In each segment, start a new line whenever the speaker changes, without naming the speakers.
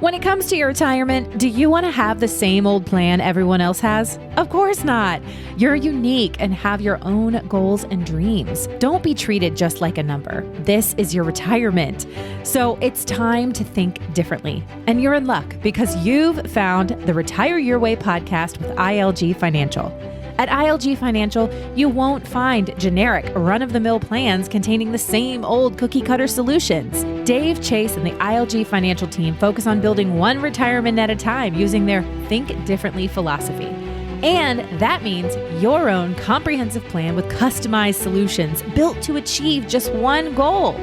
When it comes to your retirement, do you want to have the same old plan everyone else has? Of course not. You're unique and have your own goals and dreams. Don't be treated just like a number. This is your retirement. So it's time to think differently. And you're in luck because you've found the Retire Your Way podcast with ILG Financial. At ILG Financial, you won't find generic, run-of-the-mill plans containing the same old cookie-cutter solutions. Dave Chase and the ILG Financial team focus on building one retirement at a time using their Think Differently philosophy. And that means your own comprehensive plan with customized solutions built to achieve just one goal,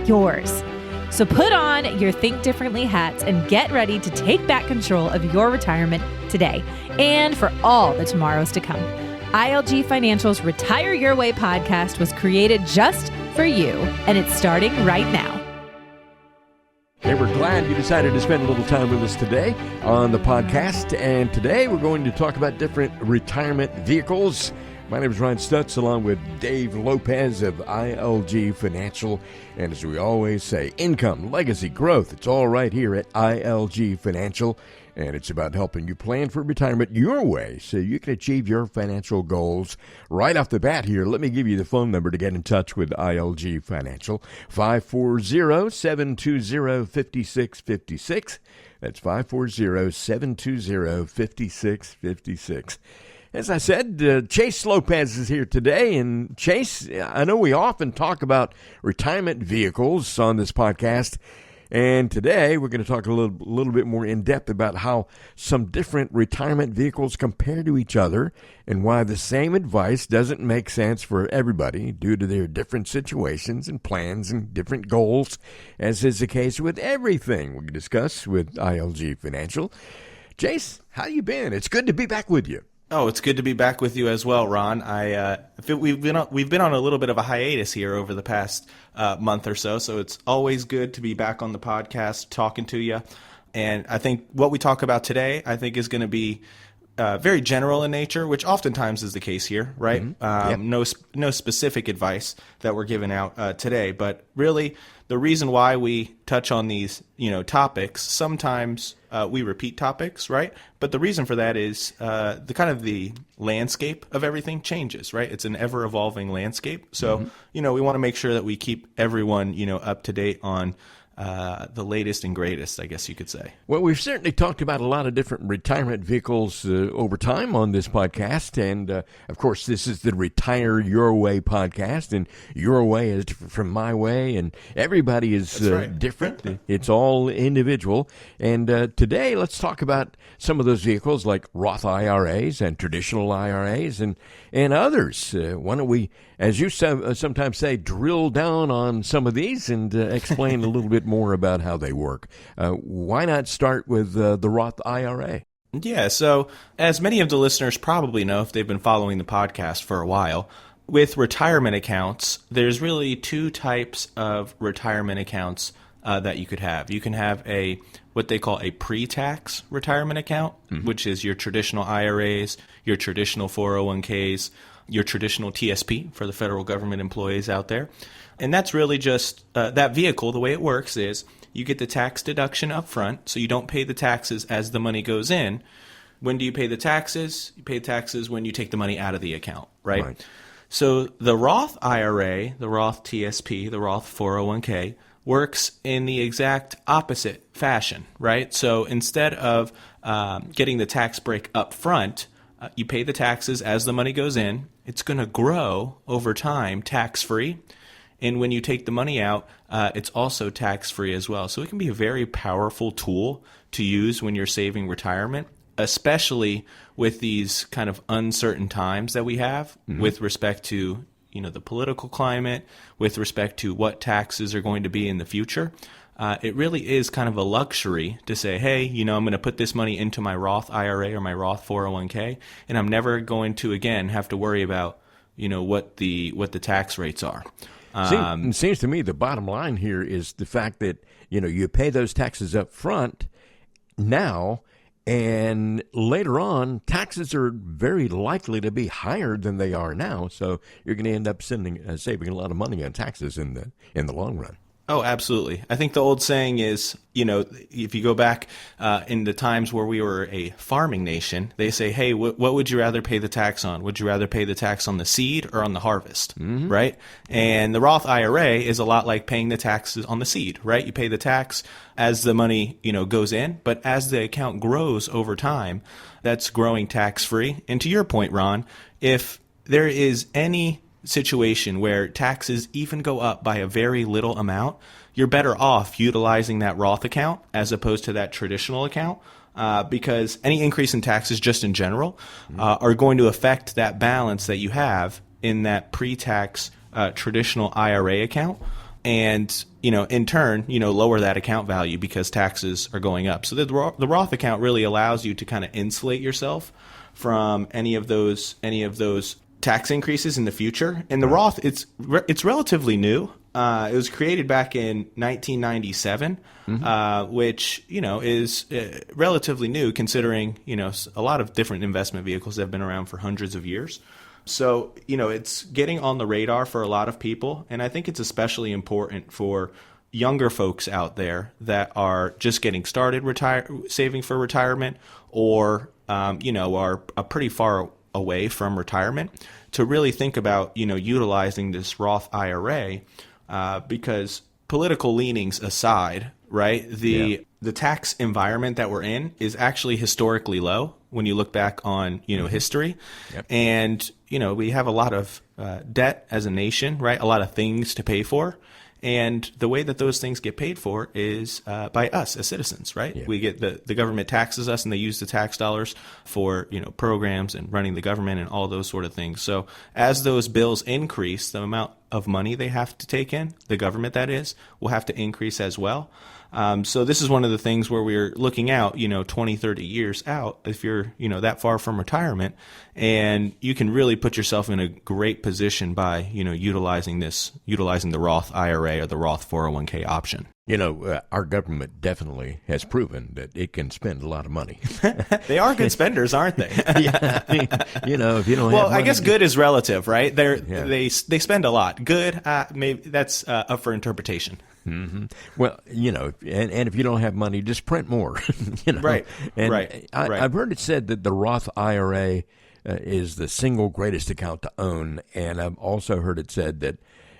yours. So put on your Think Differently hats and get ready to take back control of your retirement today and for all the tomorrows to come. ILG Financial's Retire Your Way podcast was created just for you, and it's starting right now.
Hey, we're glad you decided to spend a little time with us today on the podcast. And today we're going to talk about different retirement vehicles. My name is Ryan Stutz, along with Dave Lopez of ILG Financial. And as we always say, income, legacy, growth, it's all right here at ILG Financial. And it's about helping you plan for retirement your way so you can achieve your financial goals. Right off the bat here, let me give you the phone number to get in touch with ILG Financial, 540-720-5656. That's 540-720-5656. As I said, Chase Lopez is here today. And Chase, I know we often talk about retirement vehicles on this podcast. And today we're going to talk a little bit more in depth about how some different retirement vehicles compare to each other and why the same advice doesn't make sense for everybody due to their different situations and plans and different goals, as is the case with everything we discuss with ILG Financial. Chase, how you been? It's good to be back with you.
Oh, it's good to be back with you as well, Ron. I feel we've been on a little bit of a hiatus here over the past month or so, so it's always good to be back on the podcast talking to you. And I think what we talk about today, I think, is going to be very general in nature, which oftentimes is the case here, right? Mm-hmm. Yep. No specific advice that we're giving out today, but really the reason why we touch on these, topics, sometimes we repeat topics, right? But the reason for that is the landscape of everything changes, right? It's an ever-evolving landscape. So, we want to make sure that we keep everyone, up to date on the latest and greatest, I guess you could say.
Well, we've certainly talked about a lot of different retirement vehicles over time on this podcast. And, of course, this is the Retire Your Way podcast. And your way is different from my way. And everybody is different. It's all individual. And today, let's talk about some of those vehicles like Roth IRAs and traditional IRAs and others. Why don't we, as you sometimes say, drill down on some of these and explain a little bit more about how they work. Why not start with the Roth IRA?
Yeah, so as many of the listeners probably know if they've been following the podcast for a while, with retirement accounts, there's really two types of retirement accounts that you could have. You can have what they call a pre-tax retirement account, which is your traditional IRAs, your traditional 401ks, your traditional TSP for the federal government employees out there. And that's really just that vehicle. The way it works is you get the tax deduction up front, so you don't pay the taxes as the money goes in. When do you pay the taxes? You pay taxes when you take the money out of the account, right? So the Roth IRA, the Roth TSP, the Roth 401k works in the exact opposite fashion, right? So instead of getting the tax break up front, you pay the taxes as the money goes in. It's going to grow over time tax-free. And when you take the money out, it's also tax-free as well. So it can be a very powerful tool to use when you're saving retirement, especially with these kind of uncertain times that we have with respect to, the political climate, with respect to what taxes are going to be in the future. It really is kind of a luxury to say, hey, I'm going to put this money into my Roth IRA or my Roth 401k, and I'm never going to, again, have to worry about, what the tax rates are.
It seems to me the bottom line here is the fact that, you pay those taxes up front now, and later on, taxes are very likely to be higher than they are now. So you're going to end up saving a lot of money on taxes in the long run.
Oh, absolutely. I think the old saying is, if you go back in the times where we were a farming nation, they say, hey, what would you rather pay the tax on? Would you rather pay the tax on the seed or on the harvest, right? And the Roth IRA is a lot like paying the taxes on the seed, right? You pay the tax as the money, goes in, but as the account grows over time, that's growing tax-free. And to your point, Ron, if there is any situation where taxes even go up by a very little amount, you're better off utilizing that Roth account as opposed to that traditional account, because any increase in taxes just in general are going to affect that balance that you have in that pre-tax traditional IRA account, and in turn lower that account value because taxes are going up. So the Roth account really allows you to kind of insulate yourself from any of those tax increases in the future. And the Roth, it's relatively new. It was created back in 1997, which is relatively new considering a lot of different investment vehicles have been around for hundreds of years. So it's getting on the radar for a lot of people, and I think it's especially important for younger folks out there that are just getting started saving for retirement, or are pretty far away from retirement, to really think about utilizing this Roth IRA, because political leanings aside, right, the tax environment that we're in is actually historically low when you look back on history.
Yep.
And we have a lot of debt as a nation, right, a lot of things to pay for. And the way that those things get paid for is by us as citizens, right?
Yeah.
We get the government taxes us, and they use the tax dollars for programs and running the government and all those sort of things. So as those bills increase, the amount of money they have to take in, the government that is, will have to increase as well. So this is one of the things where we're looking out, 20, 30 years out, if you're, that far from retirement, and you can really put yourself in a great position by, utilizing the Roth IRA or the Roth 401k option.
Our government definitely has proven that it can spend a lot of money.
They are good spenders, aren't they?
Yeah, I mean, if you don't have
well,
money,
I guess good is relative, right? They spend a lot. Good, maybe that's up for interpretation.
Mm-hmm. Well, and if you don't have money, just print more.
Right.
And
right.
I've heard it said that the Roth IRA is the single greatest account to own, and I've also heard it said that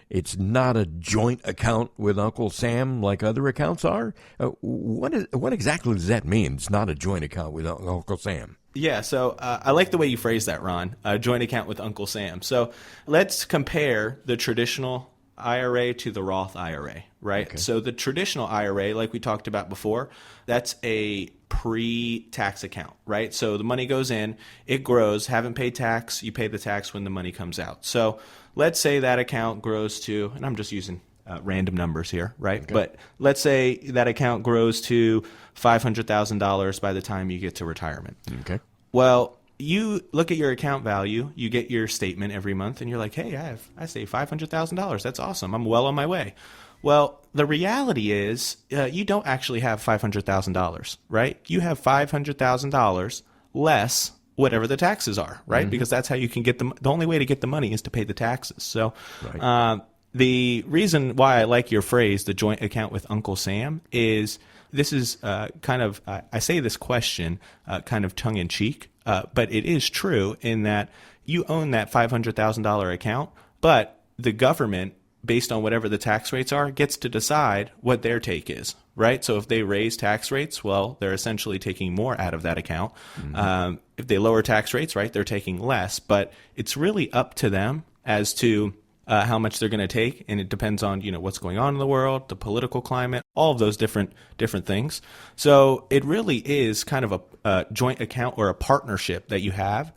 it's not a joint account with Uncle Sam like other accounts are. What exactly does that mean? It's not a joint account with Uncle Sam.
Yeah, so I like the way you phrase that, Ron, a joint account with Uncle Sam. So let's compare the traditional IRA to the Roth IRA, right? Okay. So the traditional IRA, like we talked about before, that's a pre-tax account, right? So the money goes in, it grows, haven't paid tax, you pay the tax when the money comes out. So let's say that account grows to, and I'm just using random numbers here, right? Okay. But let's say that account grows to $500,000 by the time you get to retirement.
Okay.
Well, you look at your account value, you get your statement every month, and you're like, hey, I save $500,000. That's awesome. I'm well on my way. Well, the reality is you don't actually have $500,000, right? You have $500,000 less whatever the taxes are, right? Mm-hmm. Because that's how you can get the only way to get the money is to pay the taxes. So right. The reason why I like your phrase, the joint account with Uncle Sam, is this is kind of, I say this question kind of tongue in cheek, but it is true in that you own that $500,000 account, but the government, based on whatever the tax rates are, gets to decide what their take is, right? So if they raise tax rates, well, they're essentially taking more out of that account. Mm-hmm. If they lower tax rates, right, they're taking less, but it's really up to them as to how much they're going to take, and it depends on what's going on in the world, the political climate, all of those different things. So it really is kind of a joint account or a partnership that you have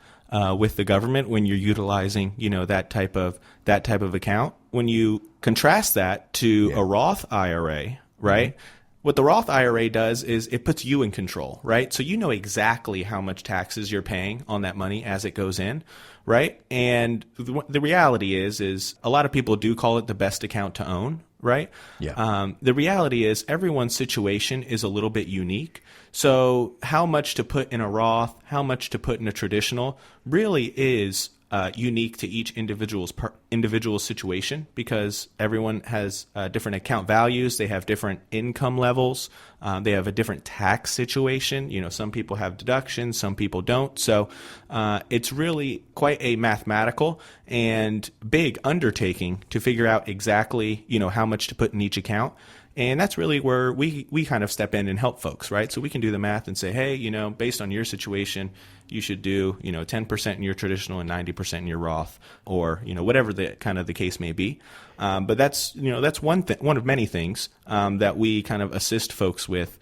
with the government when you're utilizing that type of account. When you contrast that to a Roth IRA, right? Mm-hmm. What the Roth IRA does is it puts you in control, right? So you know exactly how much taxes you're paying on that money as it goes in, right? And the reality is a lot of people do call it the best account to own, right?
Yeah.
The reality is everyone's situation is a little bit unique. So how much to put in a Roth, how much to put in a traditional really is unique to each individual situation, because everyone has different account values. They have different income levels. They have a different tax situation. Some people have deductions, some people don't. So it's really quite a mathematical and big undertaking to figure out exactly, how much to put in each account. And that's really where we kind of step in and help folks, right? So we can do the math and say, hey, based on your situation, you should do, 10% in your traditional and 90% in your Roth, or, whatever the kind of the case may be. But that's one of many things that we kind of assist folks with,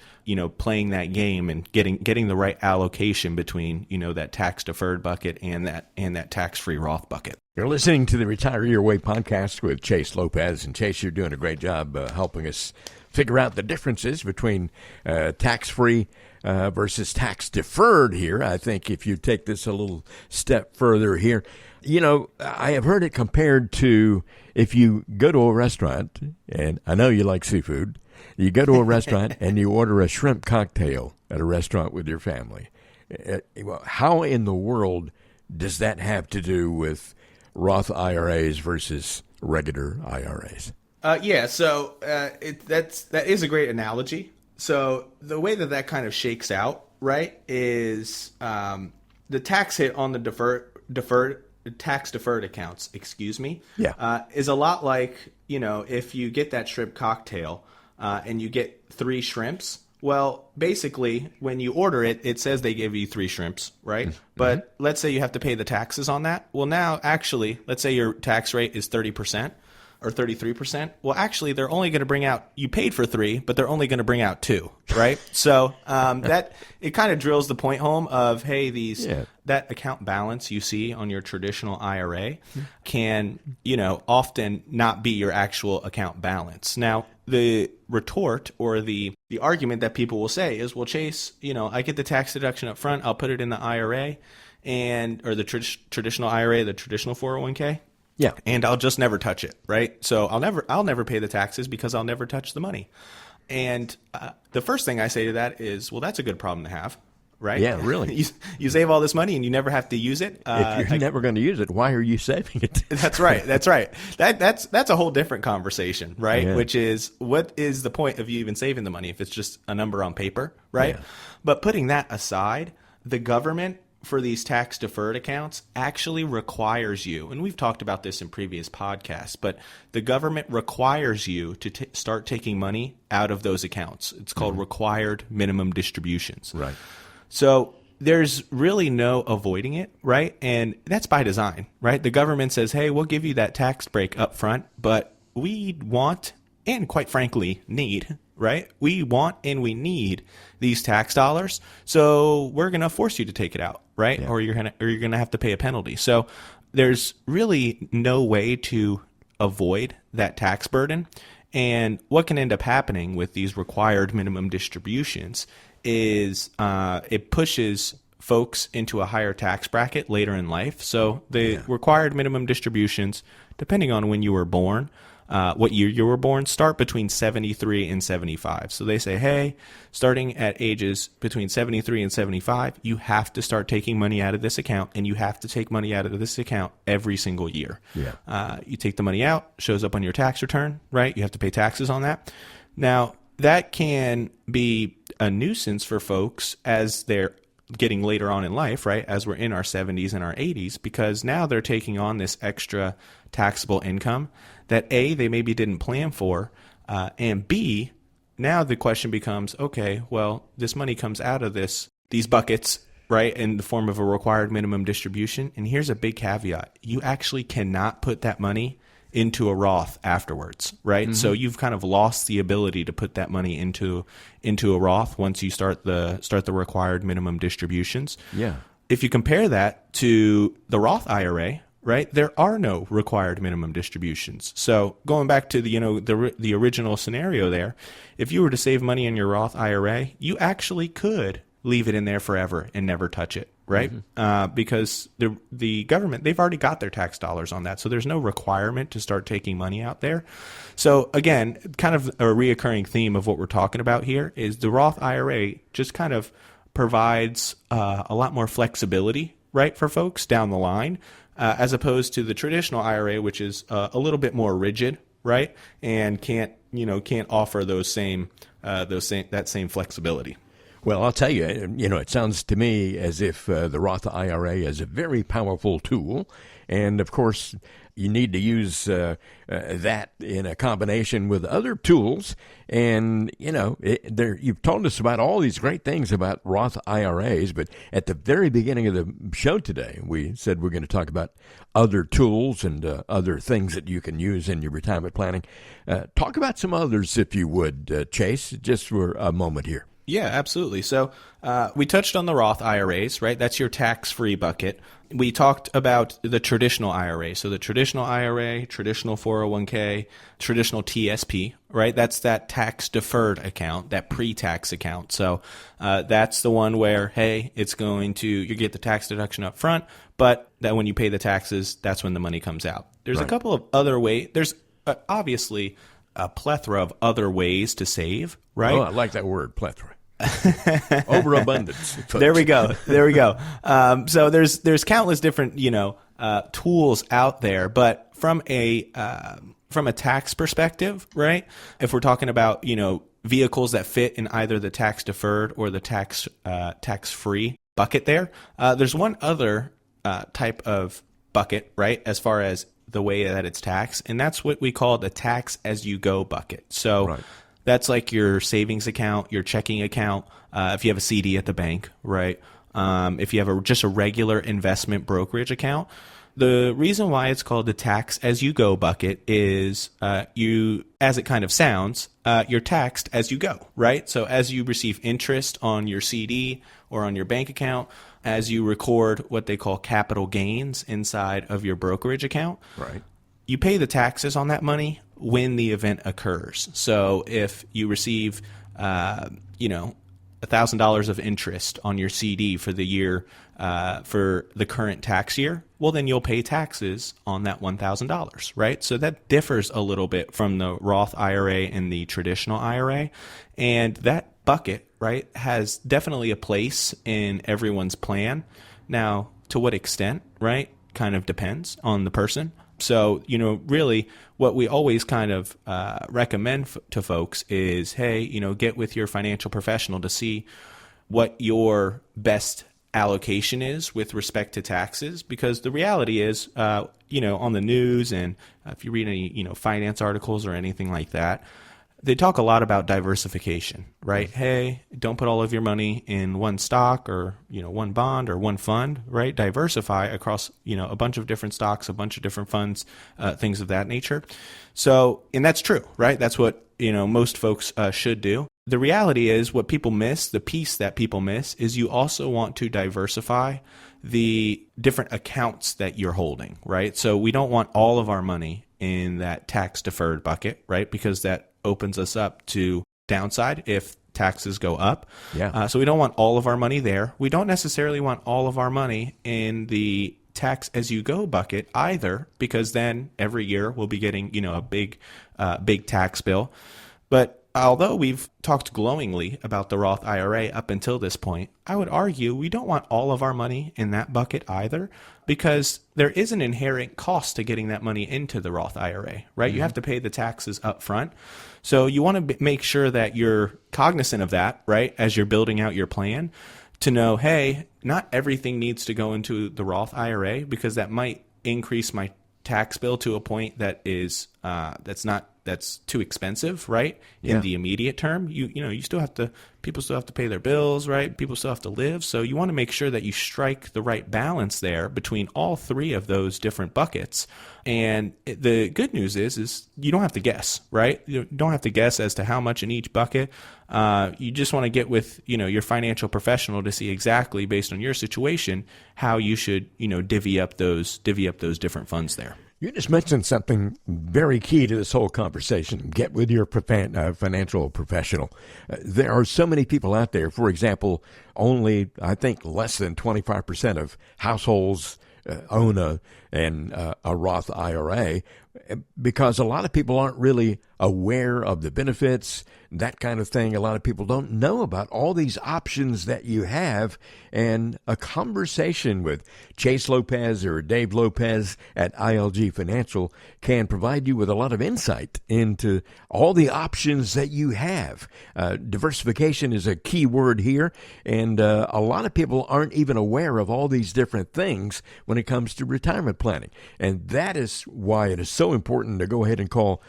playing that game and getting the right allocation between, that tax deferred bucket and that tax-free Roth bucket.
You're listening to the Retire Your Way podcast with Chase Lopez. And Chase, you're doing a great job helping us figure out the differences between tax-free versus tax-deferred here. I think if you take this a little step further here, I have heard it compared to if you go to a restaurant, and I know you like seafood, you go to a restaurant and you order a shrimp cocktail at a restaurant with your family. Well, how in the world does that have to do with Roth IRAs versus regular IRAs?
So that is a great analogy. So the way that kind of shakes out, right, is the tax hit on the tax deferred accounts, is a lot like, if you get that shrimp cocktail and you get 3 shrimps. Well, basically, when you order it, it says they give you 3 shrimps, right? Mm-hmm. But let's say you have to pay the taxes on that. Well, now, actually, let's say your tax rate is 30% or 33%. Well, actually, they're only going to bring out, you paid for 3, but they're only going to bring out 2, right? So that it kind of drills the point home of, hey, that account balance you see on your traditional IRA can, often not be your actual account balance. Now, the retort or the argument that people will say is, well, Chase, I get the tax deduction up front. I'll put it in the IRA or the traditional IRA, the traditional 401k.
Yeah.
And I'll just never touch it, right? So I'll never pay the taxes because I'll never touch the money. And the first thing I say to that is, well, that's a good problem to have. Right?
Yeah, really.
You save all this money and you never have to use it.
If you're never going to use it, why are you saving it?
That's right. That's a whole different conversation, right? Yeah. Which is, what is the point of you even saving the money if it's just a number on paper, right? Yeah. But putting that aside, the government for these tax deferred accounts actually requires you, and we've talked about this in previous podcasts, but the government requires you to start taking money out of those accounts. It's called required minimum distributions.
Right.
So there's really no avoiding it, right? And that's by design, right? The government says, hey, we'll give you that tax break up front, but we want, and quite frankly, need, right? We want and we need these tax dollars, so we're going to force you to take it out, right? Yeah. Or you're going to have to pay a penalty. So there's really no way to avoid that tax burden. And what can end up happening with these required minimum distributions is it pushes folks into a higher tax bracket later in life. So the required minimum distributions, depending on when you were born, what year you were born, start between 73 and 75. So they say, hey, starting at ages between 73 and 75, you have to start taking money out of this account, and you have to take money out of this account every single year. Yeah. You take the money out, shows up on your tax return, right? You have to pay taxes on that. Now, that can be a nuisance for folks as they're getting later on in life, right? As we're in our 70s and our 80s, because now they're taking on this extra taxable income that A, they maybe didn't plan for, and B, now the question becomes, okay, well, this money comes out of these buckets, right, in the form of a required minimum distribution. And here's a big caveat. You actually cannot put that money into a Roth afterwards, right? Mm-hmm. So you've kind of lost the ability to put that money into a Roth once you start the required minimum distributions.
Yeah.
If you compare that to the Roth IRA, right, there are no required minimum distributions. So going back to the original scenario there, if you were to save money in your Roth IRA, you actually could leave it in there forever and never touch it, right? Mm-hmm. Because the government, they've already got their tax dollars on that. So there's no requirement to start taking money out there. So again, kind of a reoccurring theme of what we're talking about here is the Roth IRA just kind of provides a lot more flexibility, right, for folks down the line. as opposed to the traditional IRA, which is a little bit more rigid, right? And can't offer that same flexibility.
Well, I'll tell you, it sounds to me as if the Roth IRA is a very powerful tool. And, of course, you need to use that in a combination with other tools. And, you've told us about all these great things about Roth IRAs, but at the very beginning of the show today, we said we're going to talk about other tools and other things that you can use in your retirement planning. Talk about some others, if you would, Chase, just for a moment here.
Yeah, absolutely. So we touched on the Roth IRAs, right? That's your tax-free bucket. We talked about the traditional IRA. So the traditional IRA, traditional 401k, traditional TSP, right? That's that tax-deferred account, that pre-tax account. So that's the one where, hey, you get the tax deduction up front, but that when you pay the taxes, that's when the money comes out. There's a couple of other ways. There's obviously a plethora of other ways to save, right?
Oh, I like that word, plethora. Overabundance. Folks.
There we go. So there's countless different tools out there, but from a tax perspective, right? If we're talking about vehicles that fit in either the tax deferred or the tax free bucket, there's one other type of bucket, right? As far as the way that it's taxed, and that's what we call the tax as you go bucket. So. Right. That's like your savings account, your checking account, if you have a CD at the bank, right? If you have just a regular investment brokerage account. The reason why it's called the tax as you go bucket is as it kind of sounds, you're taxed as you go, right? So as you receive interest on your CD or on your bank account, as you record what they call capital gains inside of your brokerage account,
right?
You pay the taxes on that money when the event occurs. So if you receive, $1,000 of interest on your CD for the year, for the current tax year, well, then you'll pay taxes on that $1,000, right? So that differs a little bit from the Roth IRA and the traditional IRA. And that bucket, right, has definitely a place in everyone's plan. Now, to what extent, right, kind of depends on the person. So, really what we always kind of recommend to folks is, hey, get with your financial professional to see what your best allocation is with respect to taxes. Because the reality is, on the news and if you read any, finance articles or anything like that, they talk a lot about diversification, right? Hey, don't put all of your money in one stock or, one bond or one fund, right? Diversify across, a bunch of different stocks, a bunch of different funds, things of that nature. So, and that's true, right? That's what, most folks should do. The reality is what people miss, the piece that people miss is you also want to diversify the different accounts that you're holding, right? So we don't want all of our money in that tax deferred bucket, right? Because that opens us up to downside if taxes go up.
Yeah.
So we don't want all of our money there. We don't necessarily want all of our money in the tax as you go bucket either, because then every year we'll be getting, a big tax bill. But although we've talked glowingly about the Roth IRA up until this point, I would argue we don't want all of our money in that bucket either, because there is an inherent cost to getting that money into the Roth IRA, right? Mm-hmm. You have to pay the taxes up front. So you want to make sure that you're cognizant of that, right, as you're building out your plan, to know, hey, not everything needs to go into the Roth IRA, because that might increase my tax bill to a point that is that's too expensive, right? In the immediate term, you still have to, people still have to pay their bills, right? People still have to live. So you want to make sure that you strike the right balance there between all three of those different buckets. And the good news is you don't have to guess, right? You don't have to guess as to how much in each bucket. You just want to get with, your financial professional to see exactly, based on your situation, how you should, divvy up those different funds there.
You just mentioned something very key to this whole conversation. Get with your financial professional. There are so many people out there. For example, only, I think, less than 25% of households own and a Roth IRA, because a lot of people aren't really aware of the benefits, that kind of thing. A lot of people don't know about all these options that you have, and a conversation with Chase Lopez or Dave Lopez at ILG Financial can provide you with a lot of insight into all the options that you have. Diversification is a key word here, and a lot of people aren't even aware of all these different things when it comes to retirement planning. And that is why it is so important to go ahead and call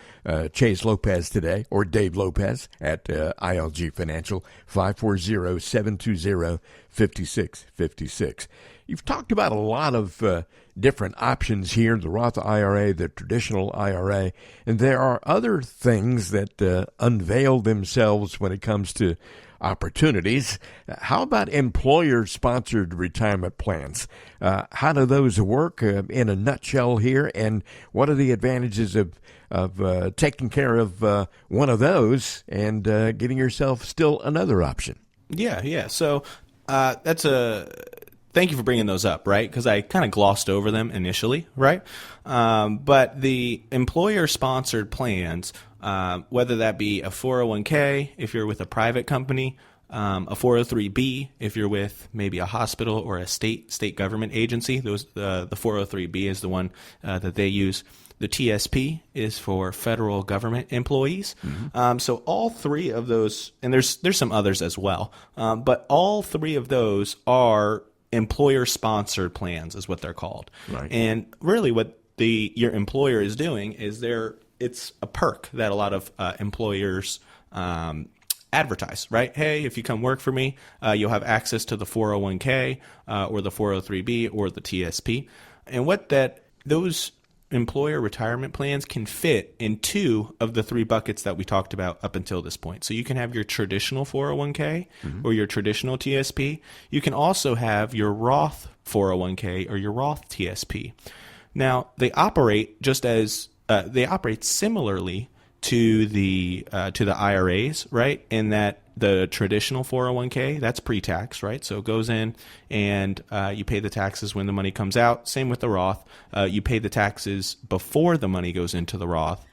Chase Lopez today, or Dave Lopez at ILG Financial, 540-720-5656. You've talked about a lot of different options here, the Roth IRA, the traditional IRA, and there are other things that unveil themselves when it comes to opportunities. How about employer-sponsored retirement plans? How do those work in a nutshell here, and what are the advantages of taking care of one of those and giving yourself still another option?
Yeah. So thank you for bringing those up, right? Because I kind of glossed over them initially, right? But the employer-sponsored plans, whether that be a 401k if you're with a private company, a 403b if you're with maybe a hospital or a state government agency. The 403b is the one that they use. The TSP is for federal government employees. Mm-hmm. So all three of those, and there's some others as well, but all three of those are employer-sponsored plans, is what they're called. Right. And really, what your employer is doing is it's a perk that a lot of employers advertise, right? Hey, if you come work for me, you'll have access to the 401k or the 403b or the TSP. And what those employer retirement plans can fit in two of the three buckets that we talked about up until this point. So you can have your traditional 401k or your traditional TSP. You can also have your Roth 401k or your Roth TSP. Now, they operate similarly to the IRAs, right? In that the traditional 401k, that's pre-tax, right? So it goes in and you pay the taxes when the money comes out. Same with the Roth. You pay the taxes before the money goes into the Roth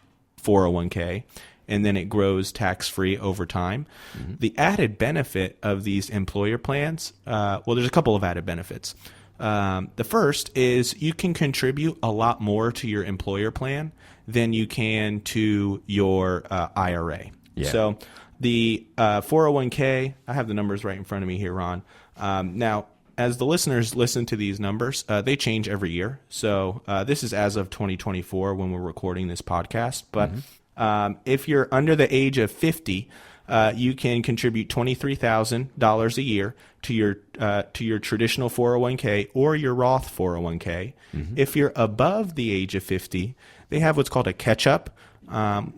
401k, and then it grows tax-free over time. Mm-hmm. The added benefit of these employer plans, there's a couple of added benefits. The first is you can contribute a lot more to your employer plan than you can to your IRA. Yeah. So the 401k, I have the numbers right in front of me here, Ron. Now, as the listeners listen to these numbers, they change every year. So this is as of 2024 when we're recording this podcast. But if you're under the age of 50, you can contribute $23,000 a year to your traditional 401k or your Roth 401k. Mm-hmm. If you're above the age of 50, they have what's called a catch-up,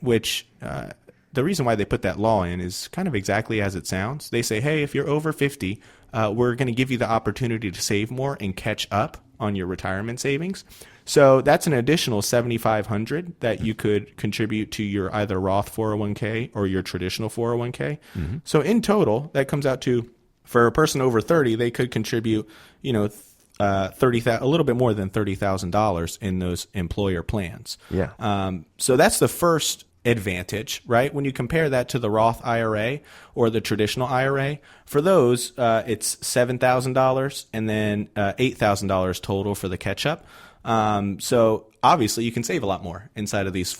which the reason why they put that law in is kind of exactly as it sounds. They say, hey, if you're over 50, we're going to give you the opportunity to save more and catch up on your retirement savings. So that's an additional $7,500 that you could contribute to your either Roth 401k or your traditional 401k. Mm-hmm. So in total, that comes out to, for a person over 30, they could contribute, a little bit more than $30,000 in those employer plans. Yeah. So that's the first advantage, right? When you compare that to the Roth IRA or the traditional IRA, for those, it's $7,000 and then $8,000 total for the catch-up. So obviously you can save a lot more inside of these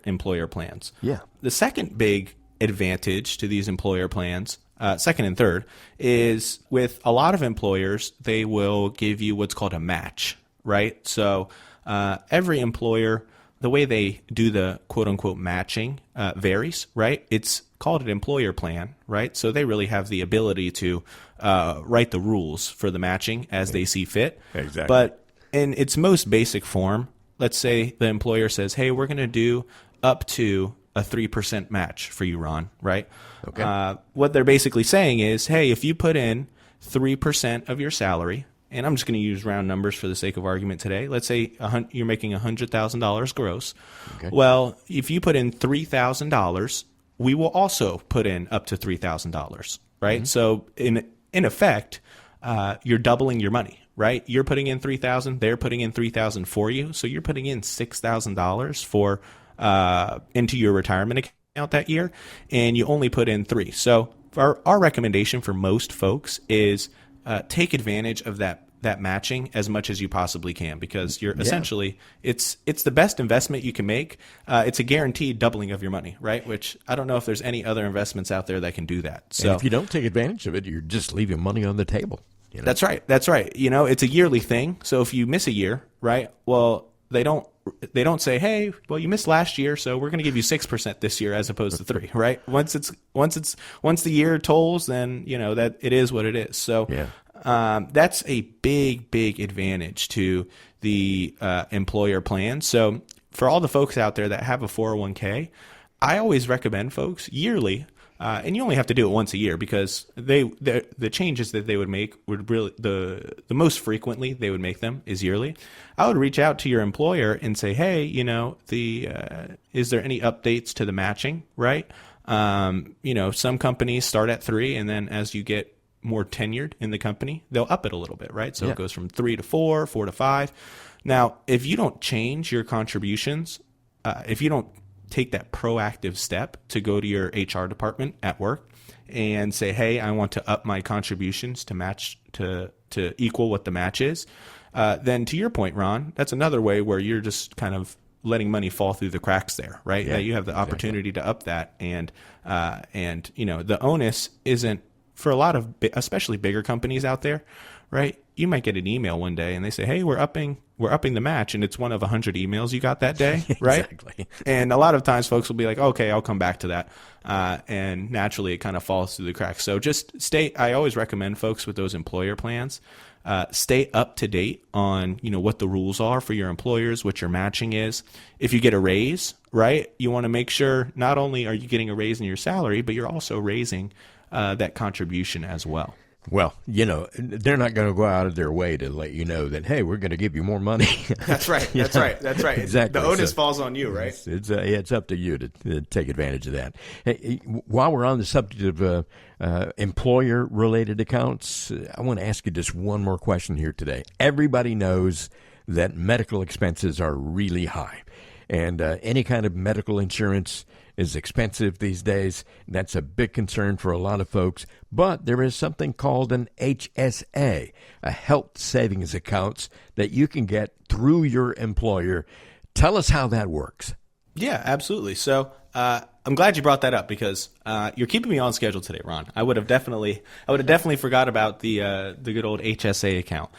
employer plans. Yeah. The second big advantage to these employer plans, second and third, is with a lot of employers, they will give you what's called a match, right? So every employer, the way they do the quote-unquote matching varies, right? It's called an employer plan, right? So they really have the ability to write the rules for the matching as they see fit. Exactly. But in its most basic form, let's say the employer says, hey, we're going to do up to a 3% match for you, Ron, right? Okay. What they're basically saying is, hey, if you put in 3% of your salary, and I'm just going to use round numbers for the sake of argument today. Let's say you're making $100,000 gross. Okay. Well, if you put in $3,000, we will also put in up to $3,000, right? Mm-hmm. So in effect, you're doubling your money, right? You're putting in $3,000, they're putting in $3,000 for you. So you're putting in $6,000 for into your retirement account that year, and you only put in $3,000. So our recommendation for most folks is take advantage of that matching as much as you possibly can, because you're essentially it's the best investment you can make. It's a guaranteed doubling of your money, right? Which I don't know if there's any other investments out there that can do that. So
and if you don't take advantage of it, you're just leaving money on the table. You know?
That's right. It's a yearly thing. So if you miss a year, right? Well, they don't say, hey, well, you missed last year, so we're going to give you 6% this year as opposed to 3%, right? Once the year tolls, then that it is what it is. So that's a big advantage to the employer plan. So for all the folks out there that have a 401k, I always recommend folks yearly. And you only have to do it once a year, because the changes that they would make would really the most frequently they would make them is yearly. I would reach out to your employer and say, hey, is there any updates to the matching, right? Some companies start at 3, and then as you get more tenured in the company, they'll up it a little bit, right? So it goes from 3 to 4, 4 to 5. Now, if you don't change your contributions, if you don't take that proactive step to go to your HR department at work and say, hey, I want to up my contributions to match to equal what the match is, then to your point, Ron, that's another way where you're just kind of letting money fall through the cracks there, right? Yeah, you have the opportunity to up that, and the onus isn't for a lot of especially bigger companies out there, right? You might get an email one day and they say, hey, we're upping the match, and it's one of 100 emails you got that day, right?
Exactly.
And a lot of times folks will be like, okay, I'll come back to that. And naturally it kind of falls through the cracks. So just I always recommend folks with those employer plans, stay up to date on, what the rules are for your employers, what your matching is. If you get a raise, right, you want to make sure not only are you getting a raise in your salary, but you're also raising that contribution as well.
Well, they're not going to go out of their way to let you know that, hey, we're going to give you more money.
That's right. That's right.
Exactly.
The onus falls on you, right?
It's up to you to take advantage of that. Hey, while we're on the subject of employer-related accounts, I want to ask you just one more question here today. Everybody knows that medical expenses are really high, and any kind of medical insurance is expensive these days. That's a big concern for a lot of folks. But there is something called an HSA, a health savings account that you can get through your employer. Tell us how that works.
Yeah, absolutely. So I'm glad you brought that up, because you're keeping me on schedule today, Ron. I would have definitely forgot about the good old HSA account.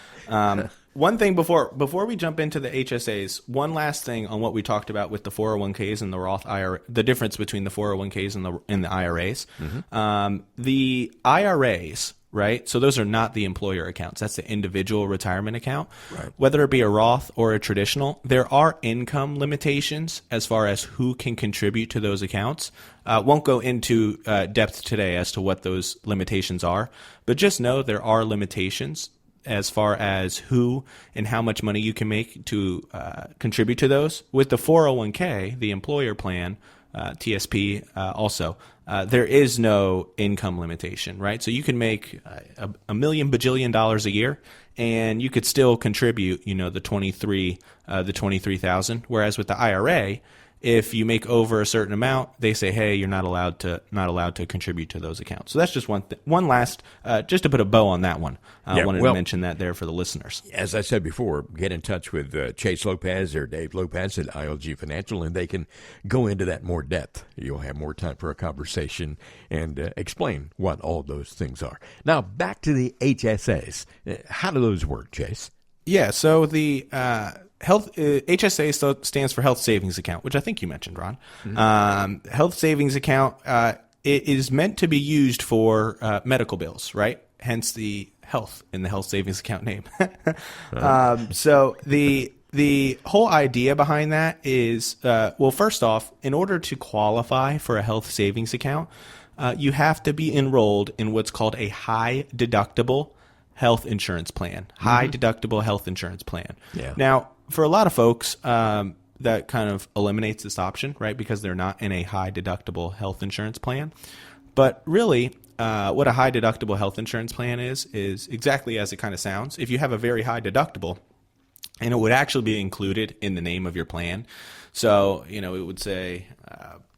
One thing before we jump into the HSAs, one last thing on what we talked about with the 401ks and the Roth IRA, the difference between the 401ks and the IRAs. Mm-hmm. The IRAs, right? So those are not the employer accounts. That's the individual retirement account. Right. Whether it be a Roth or a traditional, there are income limitations as far as who can contribute to those accounts. Won't go into depth today as to what those limitations are, but just know there are limitations as far as who and how much money you can make to contribute to those. With the 401k, the employer plan, TSP also, there is no income limitation, right? So you can make a million bajillion dollars a year, and you could still contribute, the 23,000. Whereas with the IRA, if you make over a certain amount, they say, hey, you're not allowed to contribute to those accounts. So that's just one last, just to put a bow on that one. I wanted to mention that there for the listeners.
As I said before, get in touch with Chase Lopez or Dave Lopez at ILG Financial, and they can go into that more depth. You'll have more time for a conversation and explain what all those things are. Now, back to the HSAs. How do those work, Chase?
Yeah, so the HSA stands for Health Savings Account, which I think you mentioned, Ron. Mm-hmm. Health Savings Account, it is meant to be used for medical bills, right? Hence the health in the Health Savings Account name. So the whole idea behind that is, well, first off, in order to qualify for a health savings account, you have to be enrolled in what's called a high deductible health insurance plan. High deductible health insurance plan. Yeah. Now, for a lot of folks, that kind of eliminates this option, right? Because they're not in a high deductible health insurance plan. But really, what a high deductible health insurance plan is exactly as it kind of sounds. If you have a very high deductible, and it would actually be included in the name of your plan. So, it would say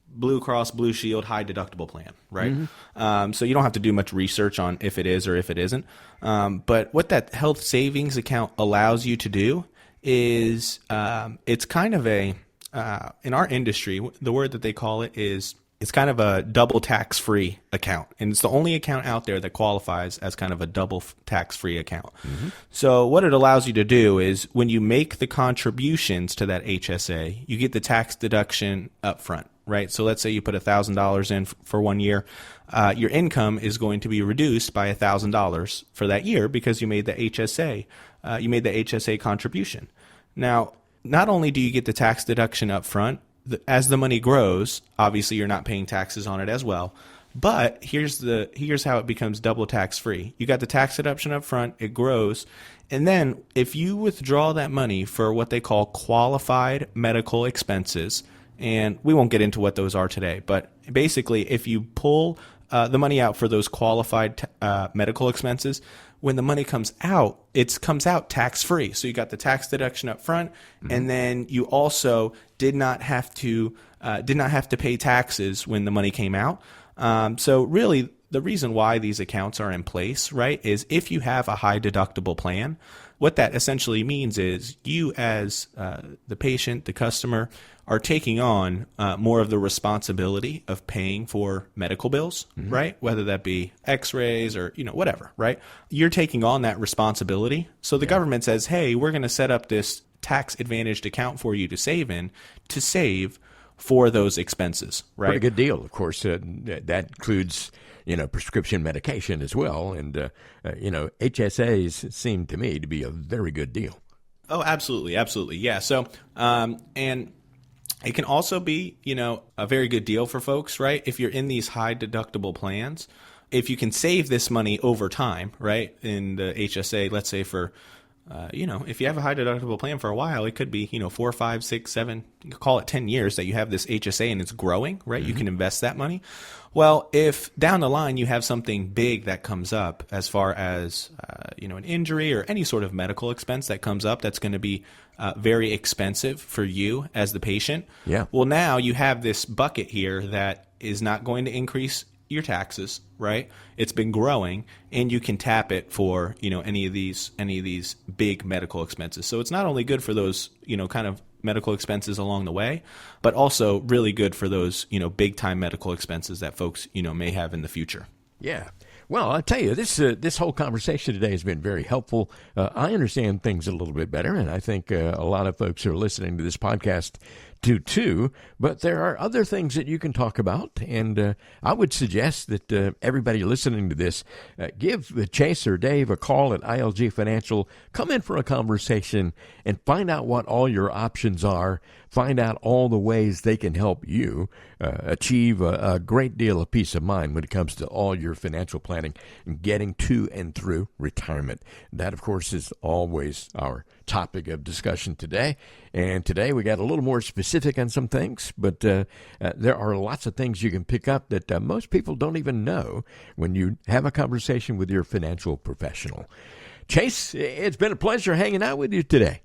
Blue Cross Blue Shield high deductible plan, right? Mm-hmm. So you don't have to do much research on if it is or if it isn't. But what that health savings account allows you to do is it's kind of in our industry, the word that they call it is it's kind of a double tax-free account. And it's the only account out there that qualifies as kind of a double tax-free account. Mm-hmm. So what it allows you to do is when you make the contributions to that HSA, you get the tax deduction up front, right? So let's say you put $1,000 in for 1 year. Your income is going to be reduced by $1,000 for that year because you made the HSA. You made the HSA contribution. Now, not only do you get the tax deduction up front, as the money grows, obviously you're not paying taxes on it as well. But here's how it becomes double tax free. You got the tax deduction up front, it grows, and then if you withdraw that money for what they call qualified medical expenses, and we won't get into what those are today, but basically if you pull the money out for those qualified medical expenses, when the money comes out, it comes out tax-free. So you got the tax deduction up front, mm-hmm. and then you also did not have to pay taxes when the money came out. So really, the reason why these accounts are in place, right, is if you have a high deductible plan, what that essentially means is you as the patient, the customer, are taking on more of the responsibility of paying for medical bills, mm-hmm. right? Whether that be x-rays or, whatever, right? You're taking on that responsibility. So the government says, hey, we're going to set up this tax advantaged account for you to save for those expenses, right?
Pretty good deal. Of course, that includes, prescription medication as well. And, HSAs seem to me to be a very good deal.
Oh, absolutely. Absolutely. Yeah. So, and it can also be, a very good deal for folks, right? If you're in these high deductible plans, if you can save this money over time, right? In the HSA, let's say for, if you have a high deductible plan for a while, it could be, 4, 5, 6, 7, you call it 10 years that you have this HSA and it's growing, right? Mm-hmm. You can invest that money. Well, if down the line you have something big that comes up as far as, an injury or any sort of medical expense that comes up that's going to be very expensive for you as the patient. Yeah. Well, now you have this bucket here that is not going to increase your taxes, right? It's been growing, and you can tap it for, any of these big medical expenses. So it's not only good for those, kind of medical expenses along the way, but also really good for those, big time medical expenses that folks, may have in the future.
Yeah. Well, I'll tell you, this whole conversation today has been very helpful. I understand things a little bit better, and I think a lot of folks who are listening to this podcast do too. But there are other things that you can talk about, and I would suggest that everybody listening to this, give Chase or Dave a call at ILG Financial. Come in for a conversation and find out what all your options are. Find out all the ways they can help you achieve a great deal of peace of mind when it comes to all your financial planning and getting to and through retirement. That, of course, is always our topic of discussion today. And today we got a little more specific on some things, but there are lots of things you can pick up that most people don't even know when you have a conversation with your financial professional. Chase, it's been a pleasure hanging out with you today.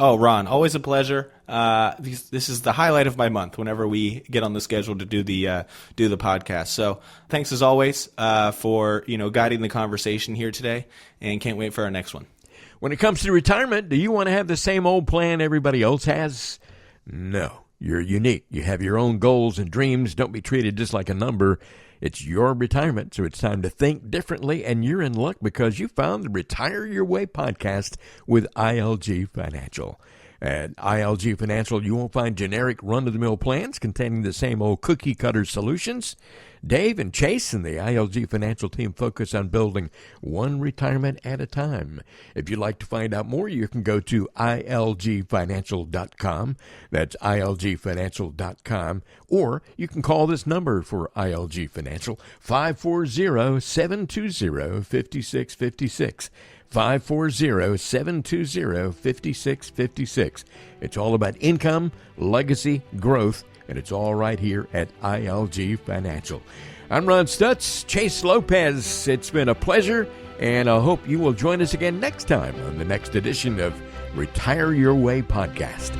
Oh, Ron, always a pleasure. This is the highlight of my month whenever we get on the schedule to do the podcast. So thanks as always for guiding the conversation here today, and can't wait for our next one.
When it comes to retirement, do you want to have the same old plan everybody else has? No, you're unique. You have your own goals and dreams. Don't be treated just like a number. It's your retirement, so it's time to think differently, and you're in luck because you found the Retire Your Way podcast with ILG Financial. At ILG Financial, you won't find generic run-of-the-mill plans containing the same old cookie-cutter solutions. Dave and Chase and the ILG Financial team focus on building one retirement at a time. If you'd like to find out more, you can go to ilgfinancial.com. That's ilgfinancial.com. Or you can call this number for ILG Financial, 540-720-5656. 540-720-5656. It's all about income, legacy, growth, and it's all right here at ILG Financial. I'm Ron Stutz, Chase Lopez. It's been a pleasure, and I hope you will join us again next time on the next edition of Retire Your Way Podcast.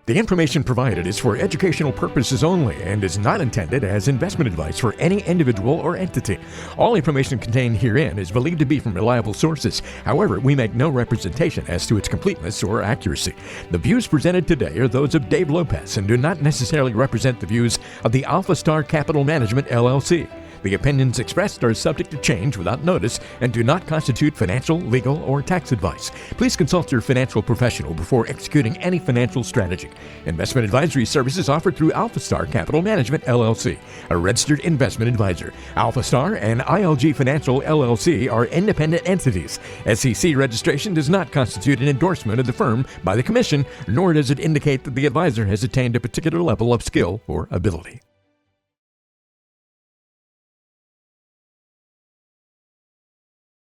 The information provided is for educational purposes only and is not intended as investment advice for any individual or entity. All information contained herein is believed to be from reliable sources. However, we make no representation as to its completeness or accuracy. The views presented today are those of Dave Lopez and do not necessarily represent the views of the Alpha Star Capital Management, LLC. The opinions expressed are subject to change without notice and do not constitute financial, legal, or tax advice. Please consult your financial professional before executing any financial strategy. Investment advisory services offered through Alpha Star Capital Management, LLC, a registered investment advisor. Alpha Star and ILG Financial, LLC are independent entities. SEC registration does not constitute an endorsement of the firm by the Commission, nor does it indicate that the advisor has attained a particular level of skill or ability.